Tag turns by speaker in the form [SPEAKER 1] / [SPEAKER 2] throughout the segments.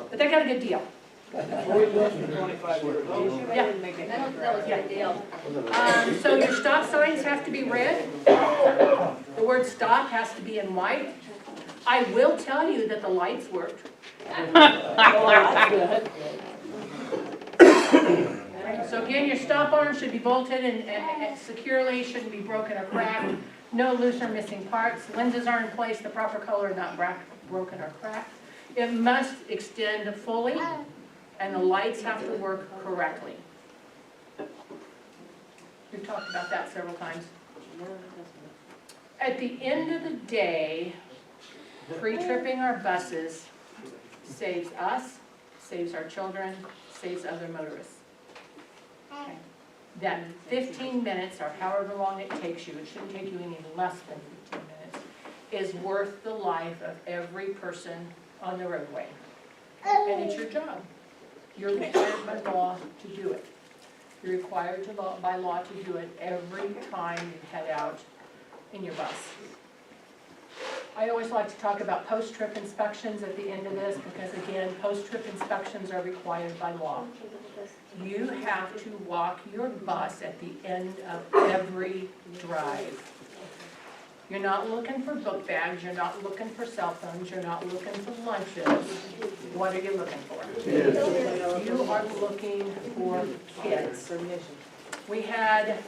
[SPEAKER 1] But they got a good deal.
[SPEAKER 2] We looked for 25 years.
[SPEAKER 1] Yeah.
[SPEAKER 3] That was a good deal.
[SPEAKER 1] So your stop signs have to be red. The word stop has to be in white. I will tell you that the lights worked. So again, your stop arm should be bolted and securely, shouldn't be broken or cracked. No loose or missing parts. Lenses are in place, the proper color, not broken or cracked. It must extend fully, and the lights have to work correctly. We've talked about that several times. At the end of the day, pre-tripping our buses saves us, saves our children, saves other motorists. Okay. That 15 minutes, or however long it takes you, it shouldn't take you any less than 15 minutes, is worth the life of every person on the roadway. And it's your job. You're required by law to do it. You're required by law to do it every time you head out in your bus. I always like to talk about post-trip inspections at the end of this because, again, post-trip inspections are required by law. You have to walk your bus at the end of every drive. You're not looking for book bags, you're not looking for cell phones, you're not looking for lunches. What are you looking for? You are looking for kids. We had,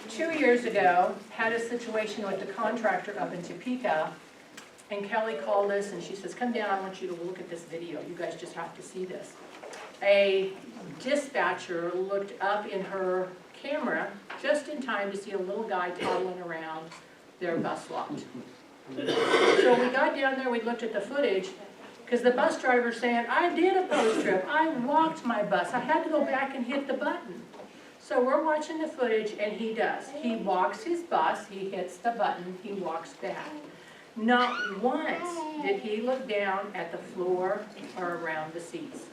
[SPEAKER 1] 2 years ago, had a situation with the contractor up in Topeka, and Kelly called us and she says, come down, I want you to look at this video. You guys just have to see this. A dispatcher looked up in her camera just in time to see a little guy toddling around their bus lot. So we got down there, we looked at the footage, because the bus driver's saying, I did a post-trip, I walked my bus, I had to go back and hit the button. So we're watching the footage, and he does. He walks his bus, he hits the button, he walks back. Not once did he look down at the floor or around the seats.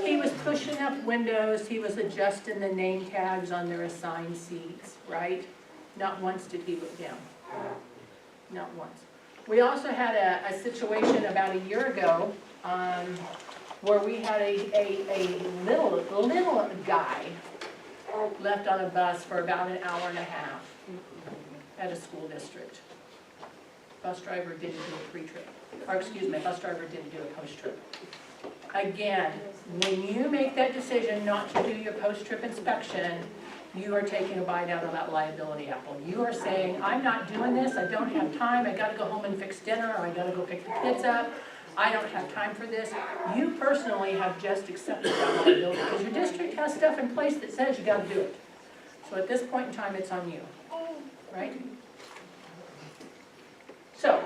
[SPEAKER 1] He was pushing up windows, he was adjusting the name tags on their assigned seats, right? Not once did he look down. Not once. We also had a situation about a year ago where we had a little guy left on a bus for about an hour and a half at a school district. Bus driver didn't do a pre-trip, or excuse me, bus driver didn't do a post-trip. Again, when you make that decision not to do your post-trip inspection, you are taking a bite out of that liability apple. You are saying, I'm not doing this, I don't have time, I gotta go home and fix dinner, or I gotta go pick the kids up, I don't have time for this. You personally have just accepted that liability, because your district has stuff in place that says you gotta do it. So at this point in time, it's on you, right? So,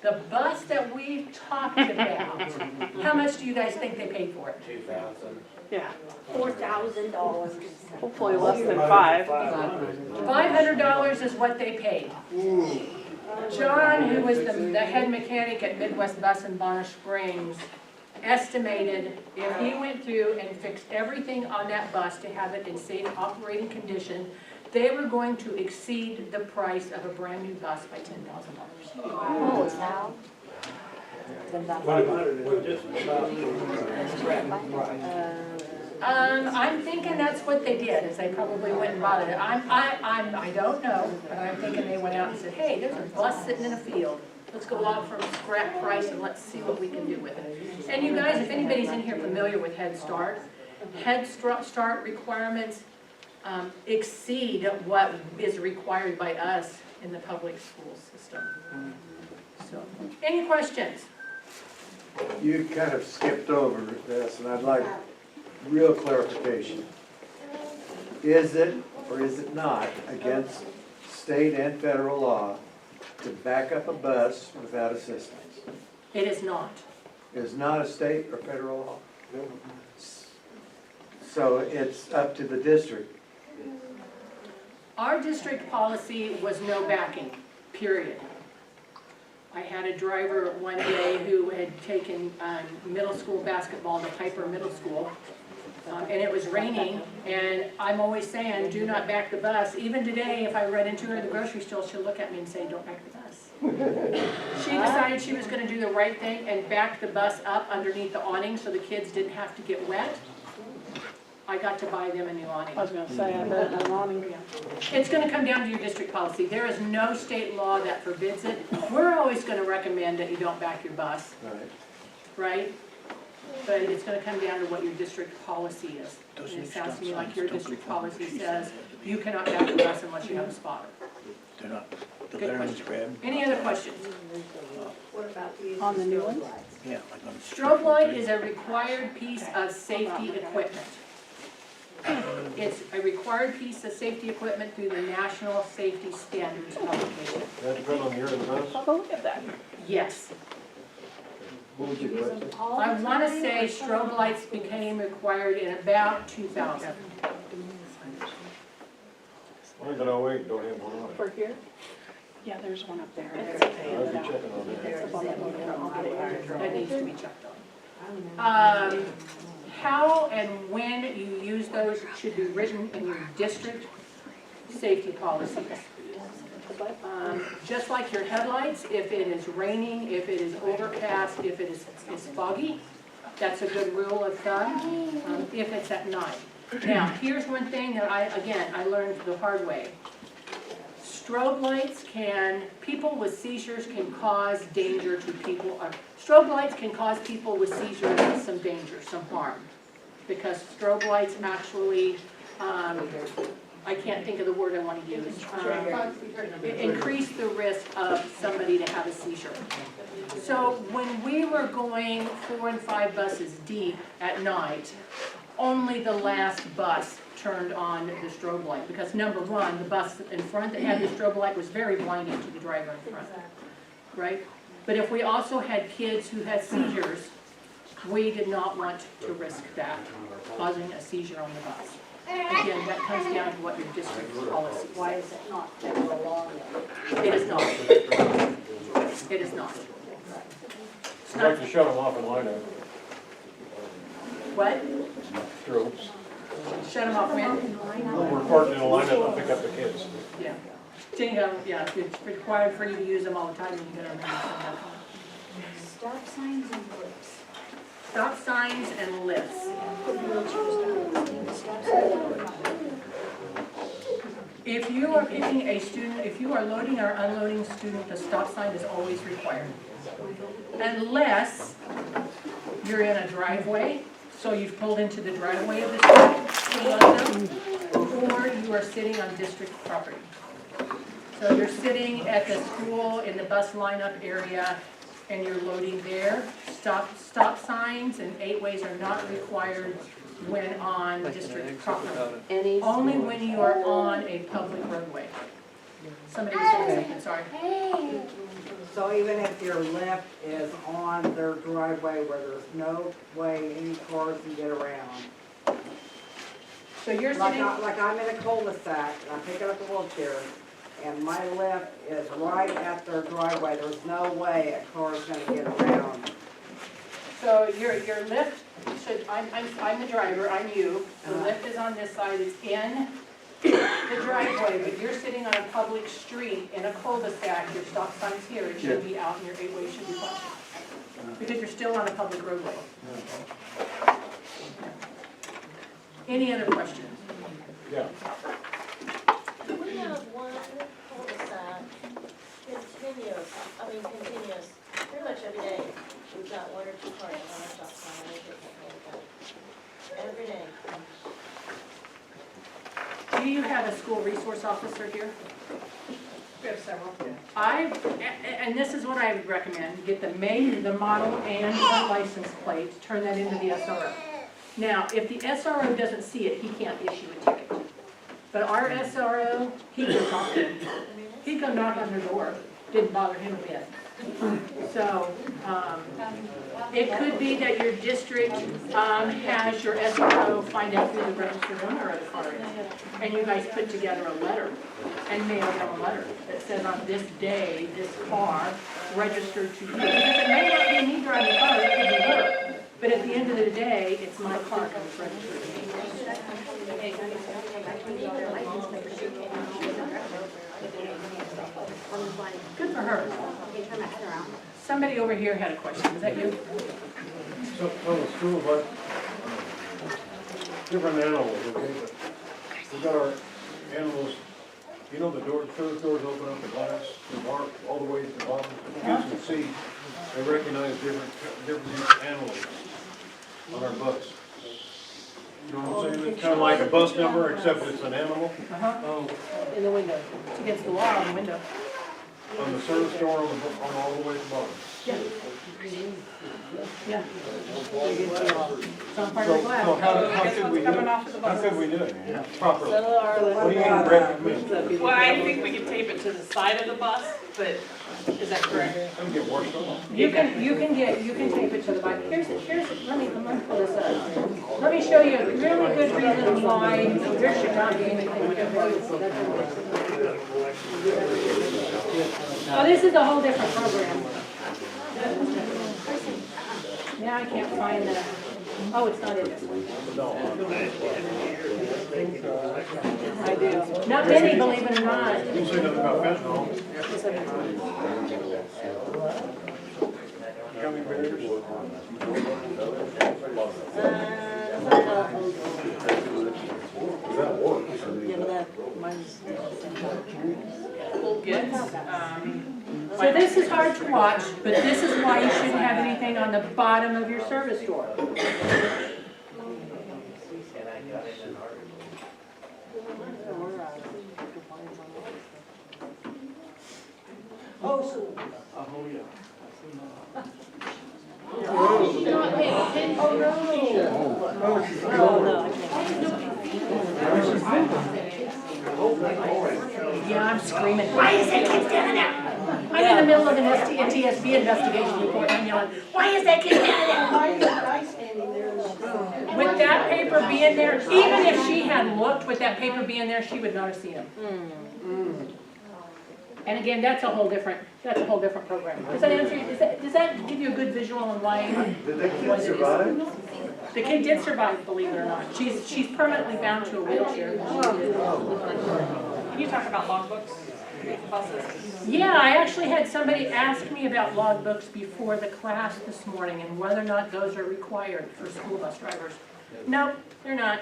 [SPEAKER 1] the bus that we talked about, how much do you guys think they paid for it?
[SPEAKER 2] $2,000.
[SPEAKER 4] Yeah,
[SPEAKER 3] $4,000.
[SPEAKER 4] hopefully less than 5.
[SPEAKER 1] $500 is what they paid. John, who was the head mechanic at Midwest Bus in Bonner Springs, estimated if he went through and fixed everything on that bus to have it in safe operating condition, they were going to exceed the price of a brand new bus by $10,000.
[SPEAKER 3] Holy cow.
[SPEAKER 1] I'm thinking that's what they did, is they probably went and bought it. I don't know, but I'm thinking they went out and said, hey, there's a bus sitting in a field. Let's go out for a scrap price and let's see what we can do with it. And you guys, if anybody's in here familiar with Head Start requirements exceed what is required by us in the public school system. So, any questions?
[SPEAKER 5] You kind of skipped over this, and I'd like real clarification. Is it, or is it not, against state and federal law to back up a bus without assistance?
[SPEAKER 1] It is not.
[SPEAKER 5] It is not a state or federal law? So it's up to the district.
[SPEAKER 1] Our district policy was no backing, period. I had a driver one day who had taken middle school basketball to Piper Middle School, and it was raining, and I'm always saying, do not back the bus. Even today, if I run into her in the grocery store, she'll look at me and say, don't back the bus. She decided she was gonna do the right thing and back the bus up underneath the awning so the kids didn't have to get wet. I got to buy them a new awning.
[SPEAKER 4] I was gonna say, I bet an awning.
[SPEAKER 1] It's gonna come down to your district policy. There is no state law that forbids it. We're always gonna recommend that you don't back your bus,
[SPEAKER 5] Right.
[SPEAKER 1] right? But it's gonna come down to what your district policy is. And it sounds to me like your district policy says you cannot back your bus unless you have a spotter.
[SPEAKER 6] They're not, the
[SPEAKER 1] Good
[SPEAKER 6] veterans
[SPEAKER 1] question.
[SPEAKER 6] grab,
[SPEAKER 1] Any other questions?
[SPEAKER 3] What about the use
[SPEAKER 4] On
[SPEAKER 3] of
[SPEAKER 4] the new
[SPEAKER 3] strobe
[SPEAKER 4] ones?
[SPEAKER 3] lights?
[SPEAKER 6] yeah, like on.
[SPEAKER 1] Strobe light is a required piece of safety equipment. It's a required piece of safety equipment through the National Safety Standards publication.
[SPEAKER 7] That's good on your bus?
[SPEAKER 4] I'll go look at that.
[SPEAKER 1] Yes.
[SPEAKER 5] What was your question?
[SPEAKER 1] I wanna say strobe lights became required in about 2000.
[SPEAKER 7] Only but I'll wait, don't have one on it.
[SPEAKER 4] For here? Yeah, there's one up there.
[SPEAKER 7] I'll be checking on that.
[SPEAKER 4] It's up on that one.
[SPEAKER 1] That needs to be checked on. How and when you use those should be written in your district safety policies. Just like your headlights, if it is raining, if it is overcast, if it is foggy, that's a good rule of thumb, if it's at night. Now, here's one thing that I learned the hard way. Strobe lights people with seizures can cause danger to people. Strobe lights can cause people with seizures some danger, some harm. Because strobe lights actually, I can't think of the word I want to use, increase the risk of somebody to have a seizure. So when we were going 4 and 5 buses deep at night, only the last bus turned on the strobe light, because number one, the bus in front that had the strobe light was very blinding to the driver in front, right? But if we also had kids who had seizures, we did not want to risk that, causing a seizure on the bus. Again, that comes down to what your district policy.
[SPEAKER 3] Why is it not federal law then?
[SPEAKER 1] It is not. It is not. It's
[SPEAKER 7] I'd like
[SPEAKER 1] not.
[SPEAKER 7] to shut them off in line up,
[SPEAKER 1] What?
[SPEAKER 7] strobes.
[SPEAKER 1] Shut them off when?
[SPEAKER 7] When we're parked in a lineup, I'll pick up the kids.
[SPEAKER 1] Yeah. Yeah, it's required for you to use them all the time, and you gotta remember that.
[SPEAKER 3] Stop signs and blips.
[SPEAKER 1] Stop signs and lifts.
[SPEAKER 3] Put wheelchairs down. Stop signs.
[SPEAKER 1] If you are picking a student, if you are loading or unloading a student, the stop sign is always required. Unless you're in a driveway, so you've pulled into the driveway of the student to load them, or you are sitting on district property. So you're sitting at the school in the bus lineup area and you're loading there. Stop signs and 8-ways are not required when on district property. Only when you are on a public roadway. Somebody was saying something, sorry.
[SPEAKER 8] So even if your lift is on their driveway where there's no way any cars can get around.
[SPEAKER 1] So you're
[SPEAKER 8] Like
[SPEAKER 1] sitting,
[SPEAKER 8] I'm in a cul-de-sac, and I'm picking up a wheelchair, and my lift is right at their driveway, there's no way a car is gonna get around.
[SPEAKER 1] so your lift should, I'm the driver, I'm you. The lift is on this side, it's in the driveway, but you're sitting on a public street in a cul-de-sac, your stop sign's here, it should be out and your 8-way should be flashing. Because you're still on a public roadway. Any other questions?
[SPEAKER 7] Yeah.
[SPEAKER 9] We have one cul-de-sac continuous, pretty much every day. We've got 1 or 2 cars on our stop sign, and they get that every day.
[SPEAKER 1] Do you have a school resource officer here?
[SPEAKER 2] We have several.
[SPEAKER 1] And this is what I would recommend, get the make, the model, and the license plate, turn that into the SRO. Now, if the SRO doesn't see it, he can't issue a ticket. But our SRO, he can talk to him. He'd go knock on their door, didn't bother him a bit. So, it could be that your district has your SRO find out who the registered owner of the car is. And you guys put together a letter and mail them a letter that says on this day, this car registered to you. Because it may not be me driving the car, it could be her. But at the end of the day, it's my car that was registered to me. Good for her.
[SPEAKER 3] Turn my head around.
[SPEAKER 1] Somebody over here had a question, is that you?
[SPEAKER 7] So, on the school, but different animals, okay, but we got our animals, you know, the door, third doors open up the glass, the bar, all the way to the bottom, kids can see, they recognize different animals on our bus. You know what I'm saying? It's kinda like a bus number, except it's an animal.
[SPEAKER 1] Uh-huh. In the window. It's against the wall on the window.
[SPEAKER 7] On the service door, on all the way to the bottom.
[SPEAKER 1] Yeah. Yeah. It's on part of the
[SPEAKER 7] So
[SPEAKER 1] glass.
[SPEAKER 7] how could we do
[SPEAKER 2] coming
[SPEAKER 7] it?
[SPEAKER 2] off of the
[SPEAKER 7] How
[SPEAKER 2] bus.
[SPEAKER 7] could we do it properly?
[SPEAKER 9] So are
[SPEAKER 7] What do you
[SPEAKER 9] the,
[SPEAKER 7] recommend?
[SPEAKER 2] Well, I think we could tape it to the side of the bus, but is that correct?
[SPEAKER 7] I'm get washed off.
[SPEAKER 1] You can tape it to the bike. Here's, let me pull this up. Let me show you a really good reason why there should not be anything with it. Oh, this is a whole different program. Now I can't find the, oh, it's not in this one. I do. Not many, believe it or not.
[SPEAKER 7] You say nothing about fentanyl. Gummy bears. That works.
[SPEAKER 9] yeah, but that, mine's.
[SPEAKER 2] We'll get,
[SPEAKER 1] So this is hard to watch, but this is why you shouldn't have anything on the bottom of your service door. Yeah, I'm screaming, why is that kid standing there? I'm in the middle of an NTSB investigation report, and I'm yelling, why is that kid standing there?
[SPEAKER 3] Why is that guy standing there in the room?
[SPEAKER 1] With that paper being there, even if she had looked with that paper being there, she would not have seen him. And again, that's a whole different program. Does that answer, does that give you a good visual on why?
[SPEAKER 5] Did that kid survive?
[SPEAKER 1] The kid did survive, believe it or not. She's permanently bound to a wheelchair.
[SPEAKER 2] can you talk about logbooks, buses?
[SPEAKER 1] Yeah, I actually had somebody ask me about logbooks before the class this morning and whether or not those are required for school bus drivers. No, they're not.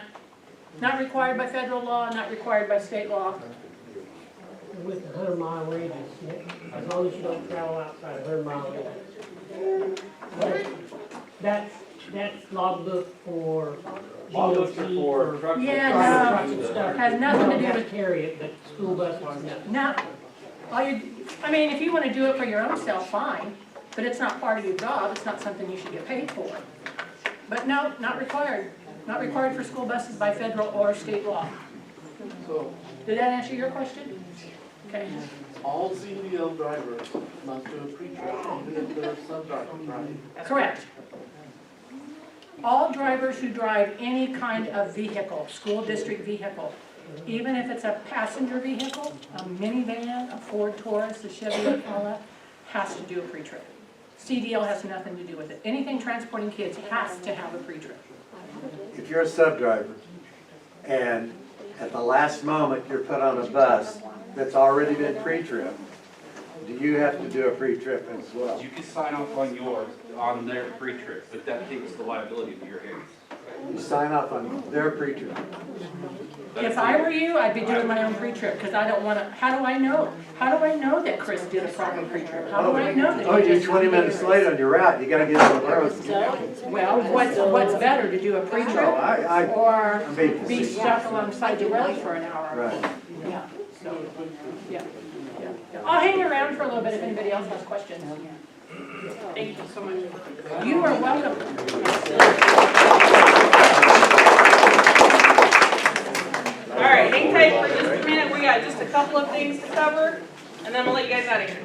[SPEAKER 1] Not required by federal law, not required by state law.
[SPEAKER 10] With the 100-mile radius, as long as you don't travel outside of 100-mile radius. That's logbook for
[SPEAKER 11] Logbooks are
[SPEAKER 10] DOT,
[SPEAKER 11] for truck.
[SPEAKER 1] Yeah,
[SPEAKER 10] trucks
[SPEAKER 1] no,
[SPEAKER 10] and stuff.
[SPEAKER 1] has nothing to do
[SPEAKER 10] You don't have
[SPEAKER 1] with,
[SPEAKER 10] to carry it, but school buses, no.
[SPEAKER 1] no. All you, I mean, if you want to do it for your own self, fine, but it's not part of your job, it's not something you should get paid for. But no, not required. Not required for school buses by federal or state law.
[SPEAKER 11] So,
[SPEAKER 1] Did that answer your question? Okay.
[SPEAKER 11] all CDL drivers must do a pre-trip, even if they're sub-driver, right?
[SPEAKER 1] Correct. All drivers who drive any kind of vehicle, school district vehicle, even if it's a passenger vehicle, a minivan, a Ford Taurus, a Chevy Impala, has to do a pre-trip. CDL has nothing to do with it. Anything transporting kids has to have a pre-trip.
[SPEAKER 5] If you're a sub driver and at the last moment you're put on a bus that's already been pre-trip, do you have to do a pre-trip as well?
[SPEAKER 12] You can sign off on their pre-trip, but that takes the liability to your hands.
[SPEAKER 5] You sign off on their pre-trip.
[SPEAKER 1] If I were you, I'd be doing my own pre-trip, because I don't want to, how do I know? How do I know that Chris did a proper pre-trip? How do I know that?
[SPEAKER 5] Oh,
[SPEAKER 1] he
[SPEAKER 5] you're
[SPEAKER 1] just-
[SPEAKER 5] 20 minutes late on your route, you gotta get on the road.
[SPEAKER 1] Well, what's better, to do a
[SPEAKER 5] No,
[SPEAKER 1] pre-trip or
[SPEAKER 5] I'm being
[SPEAKER 1] be
[SPEAKER 5] facetious.
[SPEAKER 1] stuck alongside the road for an hour?
[SPEAKER 5] Right.
[SPEAKER 1] Yeah, so, yeah. I'll hang around for a little bit if anybody else has questions.
[SPEAKER 2] Thank you so much.
[SPEAKER 1] You are welcome.
[SPEAKER 2] All right, hang tight for just a minute. We got just a couple of things to cover, and then we'll let you guys out of here.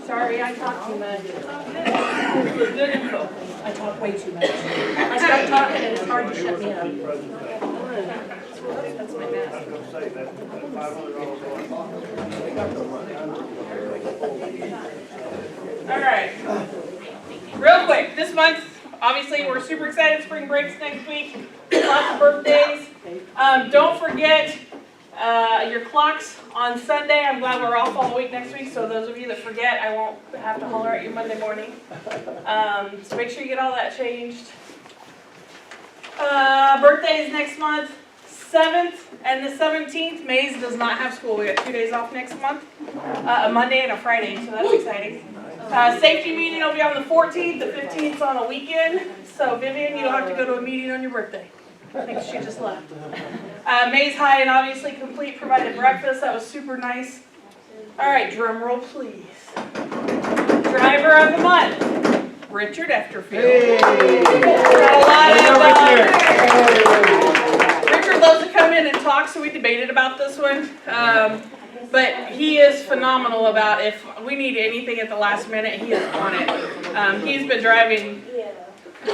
[SPEAKER 1] Sorry, I talk too much.
[SPEAKER 2] Good info.
[SPEAKER 1] I talk way too much. I start talking and it's hard to shut me up.
[SPEAKER 2] That's my mask. All right. Real quick, this month, obviously, we're super excited. Spring break's next week. Lots of birthdays. Don't forget Your clocks on Sunday, I'm glad we're off all week next week, so those of you that forget, I won't have to holler at you Monday morning. So make sure you get all that changed. Birthdays next month, 7th and the 17th. Mays does not have school. We got 2 days off next month, a Monday and a Friday, so that's exciting. Safety meeting will be on the 14th, the 15th on a weekend. So Vivian, you don't have to go to a meeting on your birthday. I think she just left. Mays High and obviously Complete provided breakfast. That was super nice. All right, drum roll please. Driver of the month, Richard Efterfield.
[SPEAKER 5] Hey.
[SPEAKER 2] Got a lot of, Richard loves to come in and talk, so we debated about this one. But he is phenomenal about if we need anything at the last minute, he is on it. He's been driving,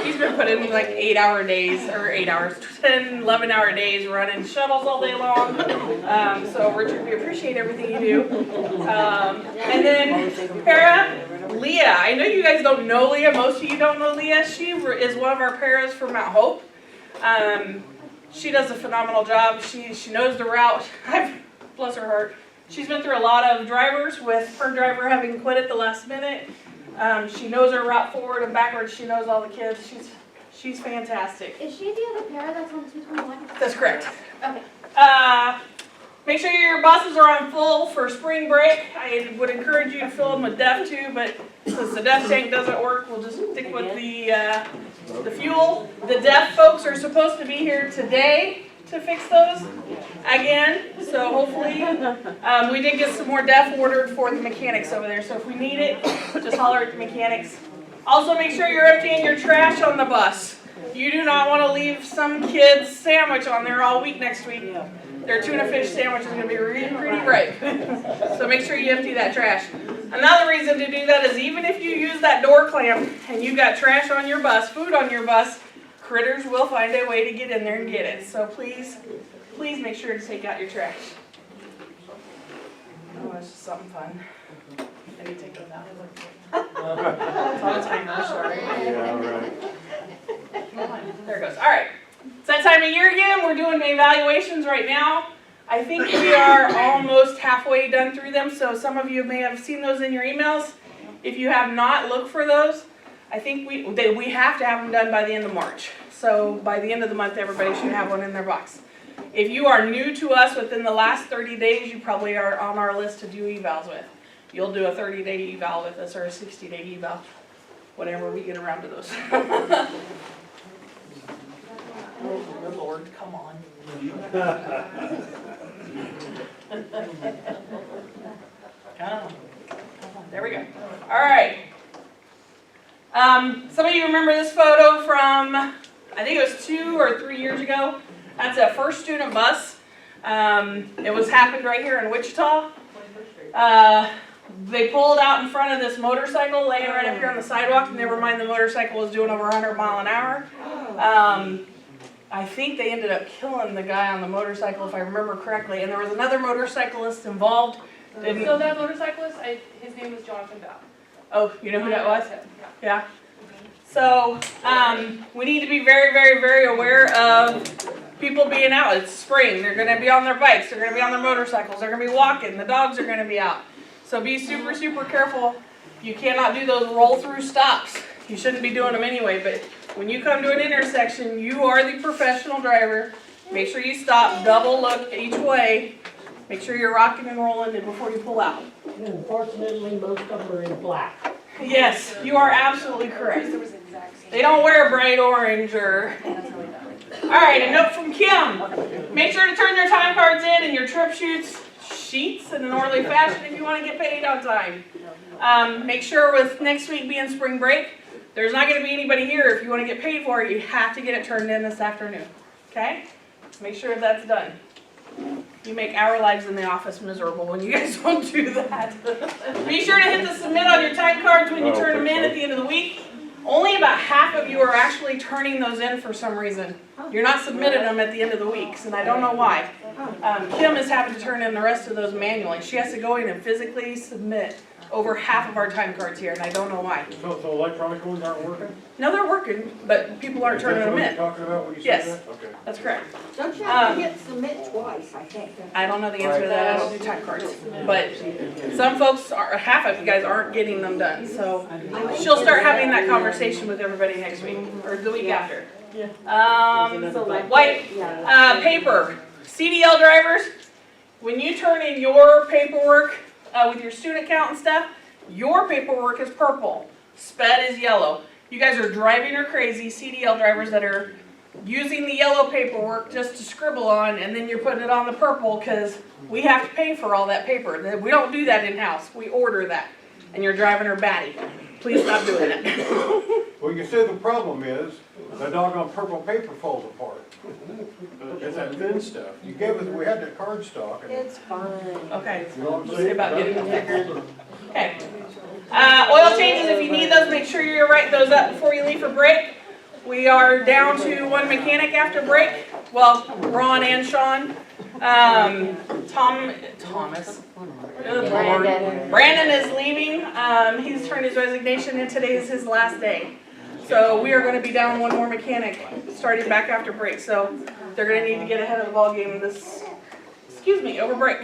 [SPEAKER 2] he's been putting like 8-hour days, or 8 hours, 10, 11-hour days running shuttles all day long. So Richard, we appreciate everything you do. And then para, Leah. I know you guys don't know Leah. Most of you don't know Leah. She is one of our paras from Mount Hope. She does a phenomenal job. She knows the route. Bless her heart. She's been through a lot of drivers with her driver having quit at the last minute. She knows her route forward and backwards. She knows all the kids. She's fantastic.
[SPEAKER 9] Is she the other para that's on 221?
[SPEAKER 2] That's correct.
[SPEAKER 9] Okay.
[SPEAKER 2] Make sure your buses are on full for spring break. I would encourage you to fill them with DEF too, but since the DEF tank doesn't work, we'll just stick with the fuel. The DEF folks are supposed to be here today to fix those again, so hopefully we did get some more DEF ordered for the mechanics over there, so if we need it, just holler at the mechanics. Also make sure you're emptying your trash on the bus. You do not want to leave some kid's sandwich on there all week next week. Their tuna fish sandwich is going to be pretty great. So make sure you empty that trash. Another reason to do that is even if you use that door clamp and you got trash on your bus, food on your bus, critters will find a way to get in there and get it. So please make sure to take out your trash. Oh, it's just something fun. Let me take those out. It's on a timer, sorry.
[SPEAKER 5] Yeah, right.
[SPEAKER 2] There it goes. All right. It's that time of year again. We're doing evaluations right now. I think we are almost halfway done through them, so some of you may have seen those in your emails. If you have not, look for those. I think we have to have them done by the end of March. So by the end of the month, everybody should have one in their box. If you are new to us within the last 30 days, you probably are on our list to do evals with. You'll do a 30-day eval with us or a 60-day eval, whenever we get around to those. Oh, good Lord, come on. There we go. All right. Some of you remember this photo from, I think it was 2 or 3 years ago. That's a first student bus. It was happened right here in Wichita. They pulled out in front of this motorcycle laying right up here on the sidewalk. Never mind, the motorcycle was doing over 100 miles an hour. I think they ended up killing the guy on the motorcycle, if I remember correctly. And there was another motorcyclist involved.
[SPEAKER 1] So that motorcyclist, his name was Jonathan Bell.
[SPEAKER 2] Oh, you know who that was? Yeah. So we need to be very, very, very aware of people being out. It's spring. They're going to be on their bikes. They're going to be on their motorcycles. They're going to be walking. The dogs are going to be out. So be super, super careful. You cannot do those roll-through stops. You shouldn't be doing them anyway, but when you come to an intersection, you are the professional driver. Make sure you stop, double look each way. Make sure you're rocking and rolling before you pull out.
[SPEAKER 10] Unfortunately, most of them are in black.
[SPEAKER 2] Yes, you are absolutely correct. They don't wear bright orange or... All right, a note from Kim. Make sure to turn your time cards in and your trip sheets in an orderly fashion if you want to get paid on time. Make sure with next week being spring break, there's not going to be anybody here. If you want to get paid for it, you have to get it turned in this afternoon. Okay? Make sure that's done. You make our lives in the office miserable when you guys don't do that. Be sure to hit the submit on your time cards when you turn them in at the end of the week. Only about half of you are actually turning those in for some reason. You're not submitting them at the end of the weeks, and I don't know why. Kim is having to turn in the rest of those manually. She has to go in and physically submit over half of our time cards here, and I don't know why.
[SPEAKER 7] So electronic ones aren't working?
[SPEAKER 2] No, they're working, but people aren't turning them
[SPEAKER 7] Is that
[SPEAKER 2] in.
[SPEAKER 7] what you're talking about when you
[SPEAKER 2] Yes.
[SPEAKER 7] said that? Okay.
[SPEAKER 2] That's correct.
[SPEAKER 3] Don't you have to hit submit twice, I think?
[SPEAKER 2] I don't know the answer to that, I don't do time cards. But some folks are, half of you guys aren't getting them done, so she'll start having that conversation with everybody next week, or the week after. White, paper, CDL drivers, when you turn in your paperwork, with your student count and stuff, your paperwork is purple, SPED is yellow. You guys are driving her crazy, CDL drivers that are using the yellow paperwork just to scribble on, and then you're putting it on the purple, because we have to pay for all that paper. We don't do that in-house, we order that, and you're driving her batty. Please stop doing it.
[SPEAKER 7] Well, you said the problem is, the doggone purple paper falls apart. It's that thin stuff. You gave us, we had that card stock. And
[SPEAKER 3] It's fine.
[SPEAKER 2] Okay,
[SPEAKER 7] you know what I'm
[SPEAKER 2] we'll see
[SPEAKER 7] saying?
[SPEAKER 2] about getting them figured. Okay. Oil changes, if you need those, make sure you write those up before you leave for break. We are down to one mechanic after break. Well, Ron and Sean. Thomas. Good Lord. Brandon is leaving. He's turned his resignation in. Today is his last day. So we are going to be down one more mechanic starting back after break. So they're going to need to get ahead of the ball game over break.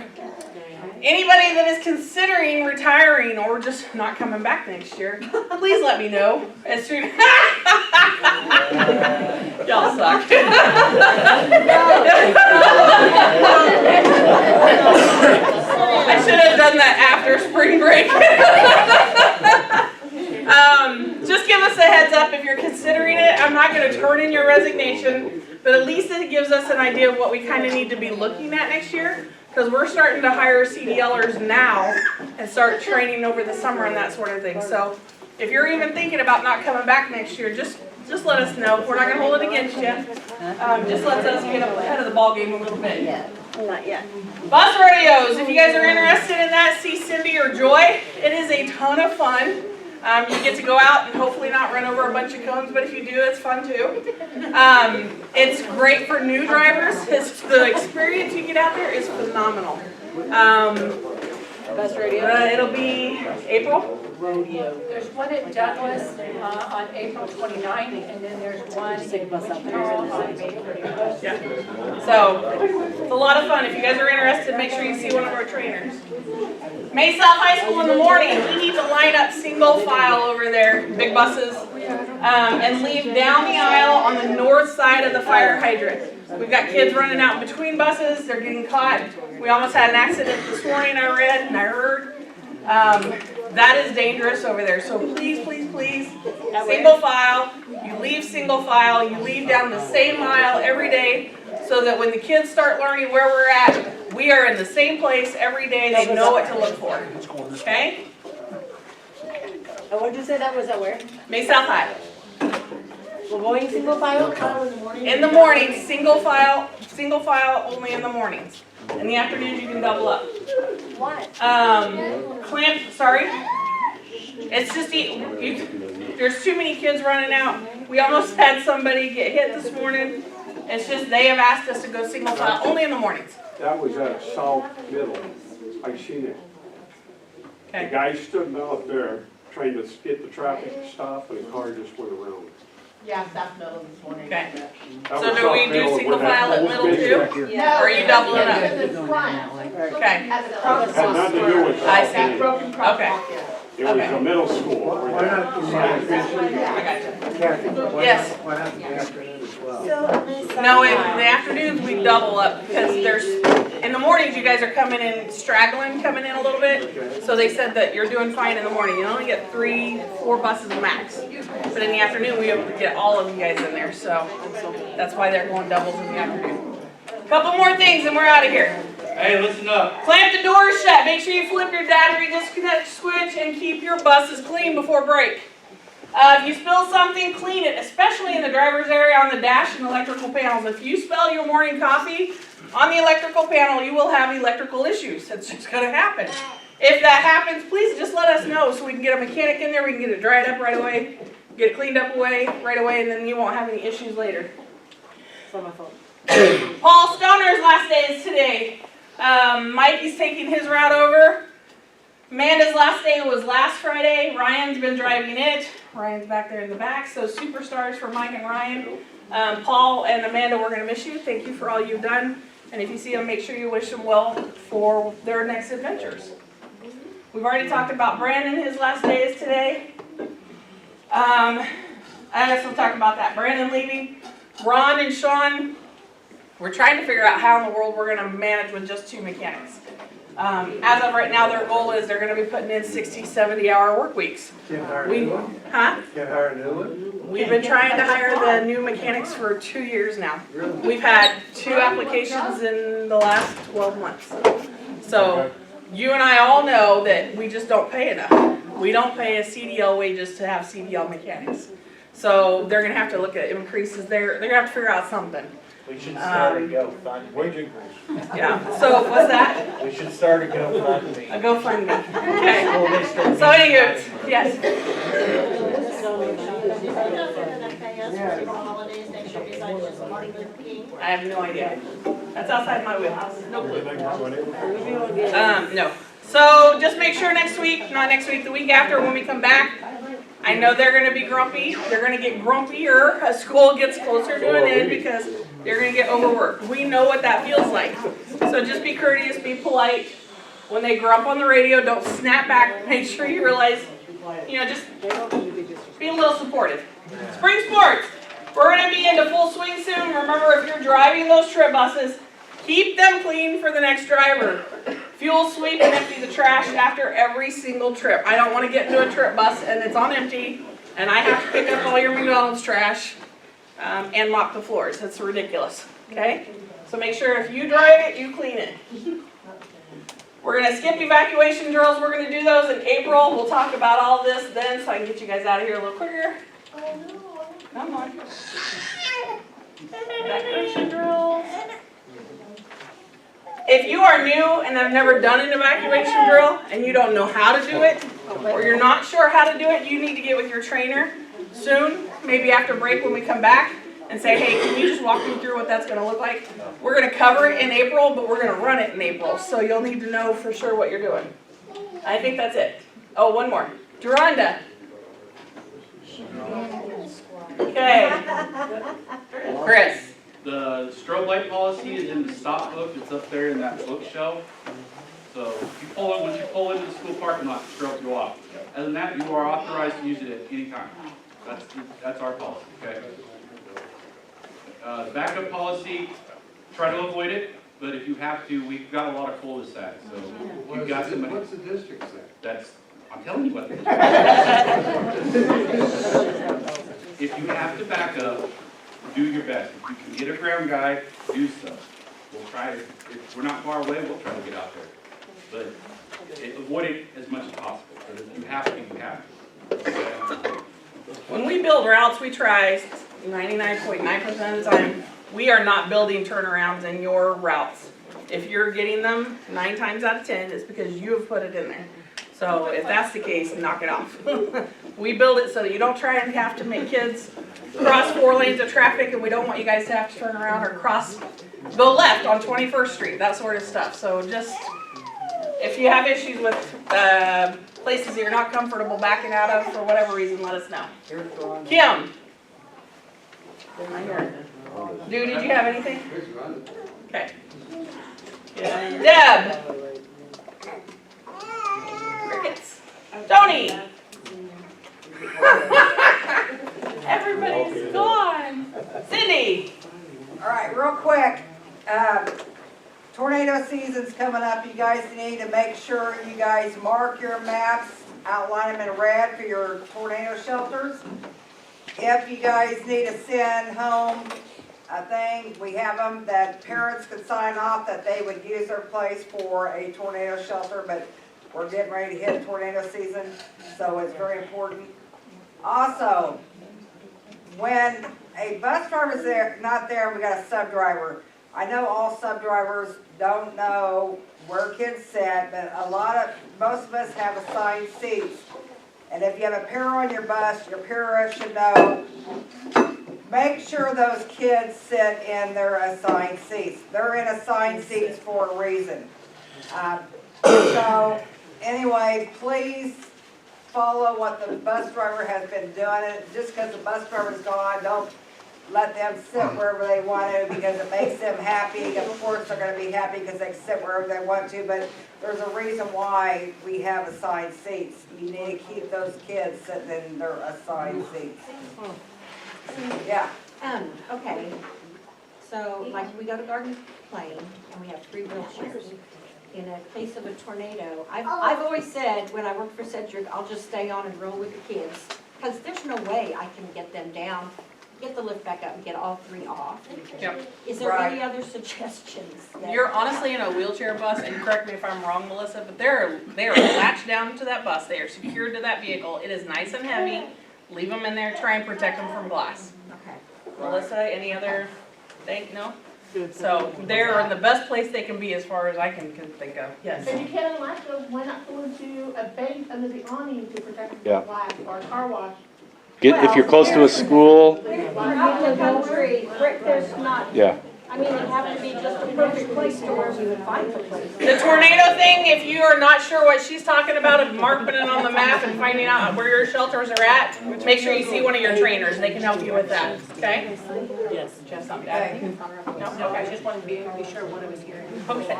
[SPEAKER 2] Anybody that is considering retiring or just not coming back next year, please let me know as soon. Y'all suck. I should have done that after spring break. Just give us a heads up if you're considering it. I'm not going to turn in your resignation, but at least it gives us an idea of what we kind of need to be looking at next year, because we're starting to hire CDLers now and start training over the summer and that sort of thing. So if you're even thinking about not coming back next year, just let us know. We're not going to hold it against you. Just let us get up ahead of the ball game a little bit.
[SPEAKER 3] Not yet.
[SPEAKER 2] Bus rodeos, if you guys are interested in that, see Cindy or Joy. It is a ton of fun. You get to go out and hopefully not run over a bunch of cones, but if you do, it's fun too. It's great for new drivers. The experience you get out there is phenomenal.
[SPEAKER 3] Bus rodeo?
[SPEAKER 2] It'll be April.
[SPEAKER 1] There's one at Douglas on April 29th, and then there's one in Wichita on May 31st.
[SPEAKER 2] Yeah. So it's a lot of fun. If you guys are interested, make sure you see one of our trainers. May South High School in the morning. We need to line up single file over there, big buses, and leave down the aisle on the north side of the fire hydrant. We've got kids running out between buses. They're getting caught. We almost had an accident this morning, I read and I heard. That is dangerous over there. So please, please, please, single file. You leave single file. You leave down the same aisle every day so that when the kids start learning where we're at, we are in the same place every day. They know what to look for. Okay?
[SPEAKER 3] And what did you say that was at where?
[SPEAKER 2] May South High.
[SPEAKER 3] We're going single file?
[SPEAKER 2] In the morning, single file only in the mornings. In the afternoons, you can double up.
[SPEAKER 3] What?
[SPEAKER 2] It's just, there's too many kids running out. We almost had somebody get hit this morning. It's just, they have asked us to go single file only in the mornings.
[SPEAKER 13] That was at South Middle. I seen it. The
[SPEAKER 2] Okay.
[SPEAKER 13] guy stood out there trying to get the traffic to stop and the car just went around.
[SPEAKER 3] Yeah, South Middle this morning.
[SPEAKER 2] Okay.
[SPEAKER 13] That
[SPEAKER 2] So
[SPEAKER 13] was
[SPEAKER 2] do we
[SPEAKER 13] South
[SPEAKER 2] do
[SPEAKER 13] Middle
[SPEAKER 2] single
[SPEAKER 13] where that
[SPEAKER 2] file at
[SPEAKER 13] whole
[SPEAKER 2] middle
[SPEAKER 13] big
[SPEAKER 2] too?
[SPEAKER 13] back here.
[SPEAKER 3] No,
[SPEAKER 2] Or are you doubling up?
[SPEAKER 3] in the front.
[SPEAKER 2] Okay.
[SPEAKER 3] At the
[SPEAKER 13] Had nothing to do with
[SPEAKER 2] I
[SPEAKER 13] South
[SPEAKER 2] see.
[SPEAKER 13] Middle.
[SPEAKER 3] broken crosswalk there.
[SPEAKER 13] It was
[SPEAKER 2] Okay.
[SPEAKER 13] a middle school.
[SPEAKER 5] Why
[SPEAKER 13] where that-
[SPEAKER 5] not,
[SPEAKER 2] I got you.
[SPEAKER 5] Kathy, why
[SPEAKER 2] Yes.
[SPEAKER 5] not, why not in the afternoon as well?
[SPEAKER 2] No, in the afternoons we double up because in the mornings you guys are coming in, coming in a little bit. So they said that you're doing fine in the morning. You only get 3-4 buses max. But in the afternoon we have to get all of you guys in there. So that's why they're going doubles in the afternoon. Couple more things and we're out of here.
[SPEAKER 12] Hey, listen up.
[SPEAKER 2] Clamp the doors shut. Make sure you flip your battery disconnect switch and keep your buses clean before break. If you spill something, clean it, especially in the driver's area on the dash and electrical panels. If you spill your morning coffee on the electrical panel, you will have electrical issues. It's just going to happen. If that happens, please just let us know so we can get a mechanic in there. We can get it dried up right away, get it cleaned up right away, and then you won't have any issues later.
[SPEAKER 3] It's on my phone.
[SPEAKER 2] Paul Stoner's last day is today. Mikey's taking his route over. Amanda's last day was last Friday. Ryan's been driving it. Ryan's back there in the back. So superstars for Mike and Ryan. Paul and Amanda, we're gonna miss you. Thank you for all you've done. And if you see them, make sure you wish them well for their next adventures. We've already talked about Brandon. His last day is today. I guess we'll talk about that. Brandon leaving. Ron and Sean, we're trying to figure out how in the world we're gonna manage with just 2 mechanics. As of right now, their goal is they're gonna be putting in 60, 70-hour work weeks.
[SPEAKER 5] Can't hire a new one?
[SPEAKER 2] Huh?
[SPEAKER 5] Can't hire a new one?
[SPEAKER 2] We've been trying to hire the new mechanics for 2 years now. We've had 2 applications in the last 12 months. So you and I all know that we just don't pay enough. We don't pay a CDL wages to have CDL mechanics. So they're gonna have to look at increases. They're gonna have to figure out something.
[SPEAKER 6] We should start a GoFundMe.
[SPEAKER 7] Wage increase.
[SPEAKER 2] Yeah, so what's that?
[SPEAKER 6] We should start a GoFundMe.
[SPEAKER 2] A GoFundMe. Okay.
[SPEAKER 6] School district.
[SPEAKER 2] So anyway, yes.
[SPEAKER 9] They're not gonna pay us for holidays next year besides just Martin Luther King.
[SPEAKER 2] I have no idea. That's outside my wheelhouse. No clue.
[SPEAKER 7] Anything wrong with it?
[SPEAKER 2] No. So just make sure next week, not next week, the week after when we come back, I know they're gonna be grumpy. They're gonna get grumpier as school gets closer to an end because they're gonna get overworked. We know what that feels like. So just be courteous, be polite. When they grump on the radio, don't snap back. Make sure you realize, just be a little supportive. Spring sports. We're gonna be into full swing soon. Remember, if you're driving those trip buses, keep them clean for the next driver. Fuel sweep and empty the trash after every single trip. I don't want to get into a trip bus and it's on empty and I have to pick up all your McDonald's trash and mop the floors. That's ridiculous, okay? So make sure if you drive it, you clean it. We're going to skip evacuation drills. We're going to do those in April. We'll talk about all this then so I can get you guys out of here a little quicker. Come on. Evacuation drills. If you are new and have never done an evacuation drill and you don't know how to do it, or you're not sure how to do it, you need to get with your trainer soon, maybe after break when we come back, and say, hey, can you just walk me through what that's going to look like? We're going to cover it in April, but we're going to run it in April, so you'll need to know for sure what you're doing. I think that's it. Oh, one more. Duranda. Okay. Chris.
[SPEAKER 12] The strobe light policy is in the stop book, it's up there in that bookshelf. So if you pull in, once you pull into the school parking lot, the strobes go off. Other than that, you are authorized to use it at any time. That's our policy, okay? Backup policy, try to avoid it, but if you have to, we've got a lot of cul-de-sacs, so you've got somebody.
[SPEAKER 5] What's the district say?
[SPEAKER 12] I'm telling you what it is. If you have to back up, do your best. If you can get a ground guy, do so. We'll try to, if we're not far away, we'll try to get out there. But avoid it as much as possible. But if you have to, you have to.
[SPEAKER 2] When we build routes, we try 99.9% of the time. We are not building turnarounds in your routes. If you're getting them 9 times out of 10, it's because you have put it in there. So if that's the case, knock it off. We build it so that you don't try and have to make kids cross 4 lanes of traffic, and we don't want you guys to have to turn around or go left on 21st Street, that sort of stuff. So just, if you have issues with places that you're not comfortable backing out of for whatever reason, let us know. Kim. Dude, did you have anything? Okay. Deb. Crickets. Tony. Everybody's gone. Cindy.
[SPEAKER 8] All right, real quick, tornado season's coming up. You guys need to make sure you guys mark your maps, outline them in red for your tornado shelters. If you guys need to send home a thing, we have them that parents could sign off that they would use their place for a tornado shelter, but we're getting ready to hit tornado season, so it's very important. Also, when a bus driver's not there, we got a sub driver. I know all sub drivers don't know where kids sit, but most of us have assigned seats. And if you have a parent on your bus, your parent should know, make sure those kids sit in their assigned seats. They're in assigned seats for a reason. So Anyway, please follow what the bus driver has been doing. Just because the bus driver's gone, don't let them sit wherever they want to because it makes them happy. Of course, they're gonna be happy because they can sit wherever they want to, but there's a reason why we have assigned seats. You need to keep those kids sitting in their assigned seats. Yeah.
[SPEAKER 14] Okay, so like we go to Garden Plain and we have 3 wheelchairs. In a case of a tornado, I've always said, when I worked for Cedric, I'll just stay on and roll with the kids. Because there's no way I can get them down, get the lift back up and get all 3 off.
[SPEAKER 2] Yep.
[SPEAKER 14] Is there any other suggestions? that-
[SPEAKER 2] You're honestly in a wheelchair bus, and correct me if I'm wrong, Melissa, but they are latched down to that bus. They are secured to that vehicle. It is nice and heavy. Leave them in there, try and protect them from glass.
[SPEAKER 14] Okay.
[SPEAKER 2] Melissa, any other thing? No? So they're in the best place they can be as far as I can think of. Yes.
[SPEAKER 1] If you can't unlatch them, why not go into a bank under the awning to protect them
[SPEAKER 15] Yeah.
[SPEAKER 1] from glass or a car wash?
[SPEAKER 15] If you're close to a school,
[SPEAKER 14] We're out in the country, there's not,
[SPEAKER 15] yeah.
[SPEAKER 14] I mean, it'd have to be just a perfect place to where we would find the place.
[SPEAKER 2] The tornado thing, if you are not sure what she's talking about, of marking it on the map and finding out where your shelters are at, make sure you see one of your trainers. They can help you with that, okay? Yes. Do you have something to add? No? Okay.
[SPEAKER 1] I just wanted to be sure what I was hearing.
[SPEAKER 2] Okay.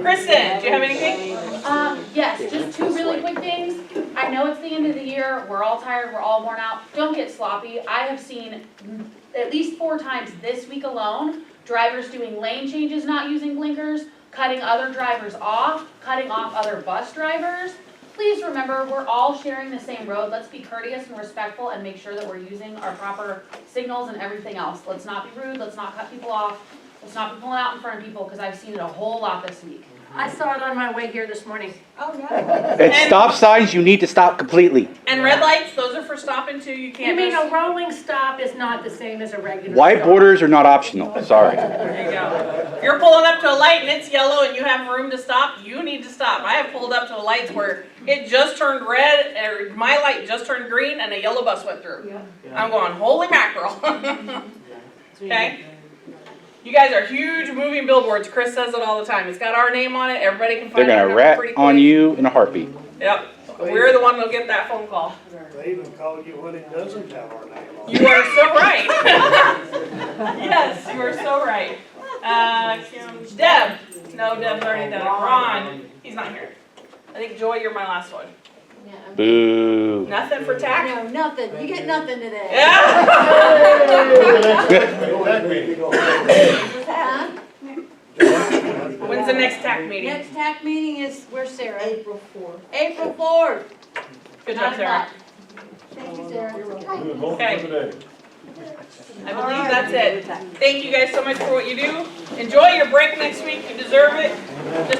[SPEAKER 2] Kristen, do you have anything?
[SPEAKER 1] Yes, just 2 really quick things. I know it's the end of the year, we're all tired, we're all worn out. Don't get sloppy. I have seen at least 4 times this week alone, drivers doing lane changes, not using blinkers, cutting other drivers off, cutting off other bus drivers. Please remember, we're all sharing the same road. Let's be courteous and respectful and make sure that we're using our proper signals and everything else. Let's not be rude, let's not cut people off, let's not be pulling out in front of people, because I've seen it a whole lot this week.
[SPEAKER 14] I saw it on my way here this morning. Oh, no.
[SPEAKER 15] At stop signs, you need to stop completely.
[SPEAKER 2] And red lights, those are for stopping too. You
[SPEAKER 1] You
[SPEAKER 2] can't
[SPEAKER 1] mean
[SPEAKER 2] just.
[SPEAKER 1] a rolling stop is not the same as a regular
[SPEAKER 15] White
[SPEAKER 1] stop?
[SPEAKER 15] borders are not optional, sorry.
[SPEAKER 2] There you go. If you're pulling up to a light and it's yellow and you have room to stop, you need to stop. I have pulled up to lights where it just turned red, or my light just turned green, and a yellow bus went through. I'm going, holy mackerel. Okay? You guys are huge moving billboards. Chris says it all the time. It's got our name on it. Everybody can
[SPEAKER 15] They're
[SPEAKER 2] find
[SPEAKER 15] gonna
[SPEAKER 2] it
[SPEAKER 15] rat
[SPEAKER 2] pretty
[SPEAKER 15] on
[SPEAKER 2] quick.
[SPEAKER 15] you in a heartbeat.
[SPEAKER 2] Yep. We're the one that'll get that phone call.
[SPEAKER 13] They even call you when it doesn't have our name on it.
[SPEAKER 2] You are so right. Yes, you are so right. Deb. No, Deb's already done it. Ron. He's not here. I think Joy, you're my last one.
[SPEAKER 15] Boo.
[SPEAKER 2] Nothing for tax?
[SPEAKER 14] No, nothing. You get nothing today.
[SPEAKER 2] Yeah.
[SPEAKER 14] Huh?
[SPEAKER 2] When's the next TAC meeting?
[SPEAKER 14] Next TAC meeting is, where's Sarah?
[SPEAKER 8] April 4th.
[SPEAKER 14] April 4th.
[SPEAKER 2] Good job, Sarah.
[SPEAKER 14] Thank you, Sarah.
[SPEAKER 2] Okay. I believe that's it. Thank you guys so much for what you do. Enjoy your break next week. You deserve it.